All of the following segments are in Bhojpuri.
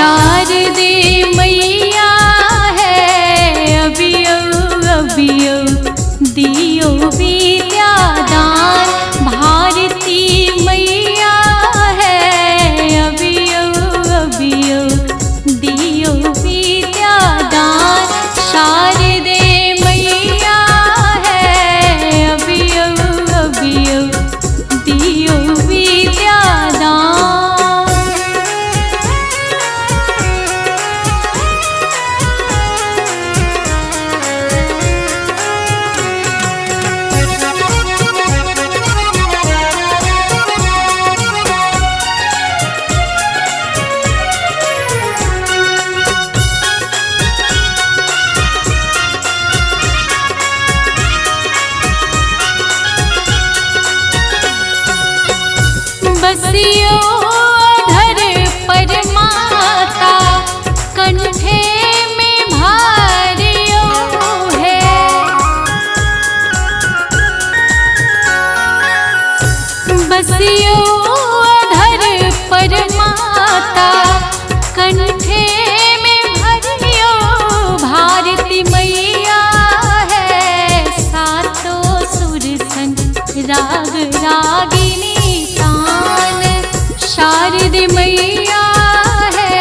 शारदे मैया है अबियो अबियो दियो विद्यादान। भारती मैया है अबियो अबियो दियो विद्यादान। शारदे मैया है अबियो अबियो दियो विद्यादान। बसियो धर पर माता कंठे में भारियो है। बसियो धर पर माता कंठे में भरियो। भारती मैया है सातों सुर संग राग रागिनी। शारदे मैया है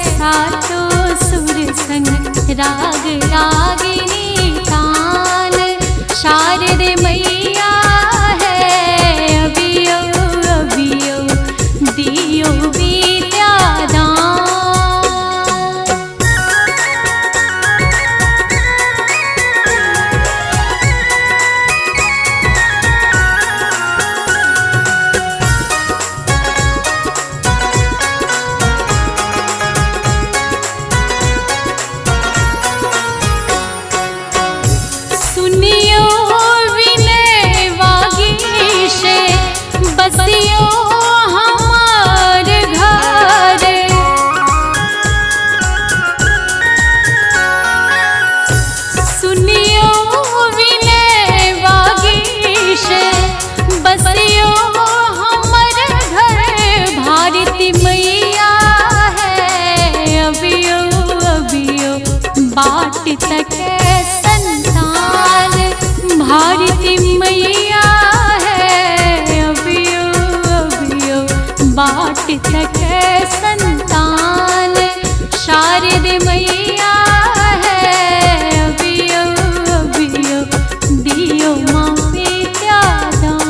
सातों सुर संग राग रागिनी तान। शारदे मैया है अबियो अबियो दियो विद्यादान। सुनियो विनय वागीशे बसियो हमार घर। सुनियो विनय वागीशे बसियो हमार घर। भारती मैया है अबियो अबियो बाट तक संतान। भारती मैया है अबियो अबियो बाट तक संतान। शारदे मैया है अबियो अबियो दियो माँ विद्यादान।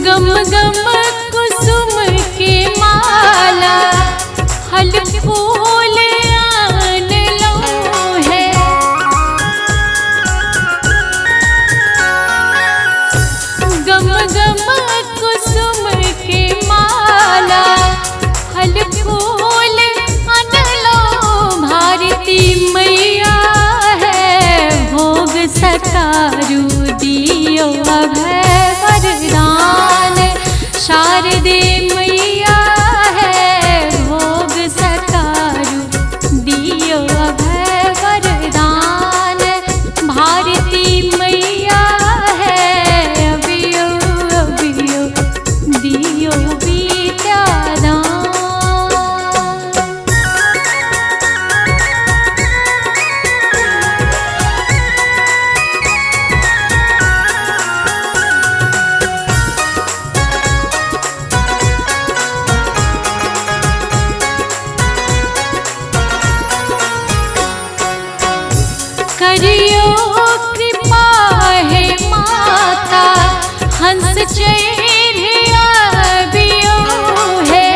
गम गम कुसुम के माला फल फूल आन लो है। गम गम कुसुम के माला फल फूल आन लो। भारती मैया है भोग सकारू दियो अभय वरदान। शारदे मैया है भोग सकारू दियो अभय वरदान। भारती मैया है अबियो अबियो दियो विद्यादान। करियो कृपा है माता हंस चढ़िया अबियो है।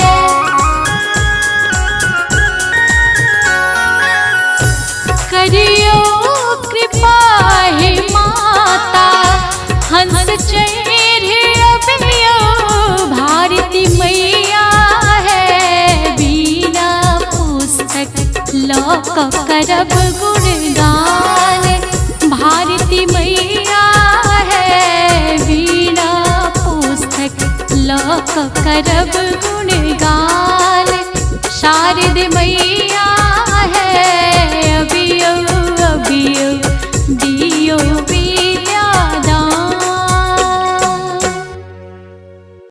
करियो कृपा है माता हंस चढ़िया अबियो। भारती मैया है बीना पुस्तक करब गुणगान। भारती मैया है वीणा पुस्तक लक करब गुणगान।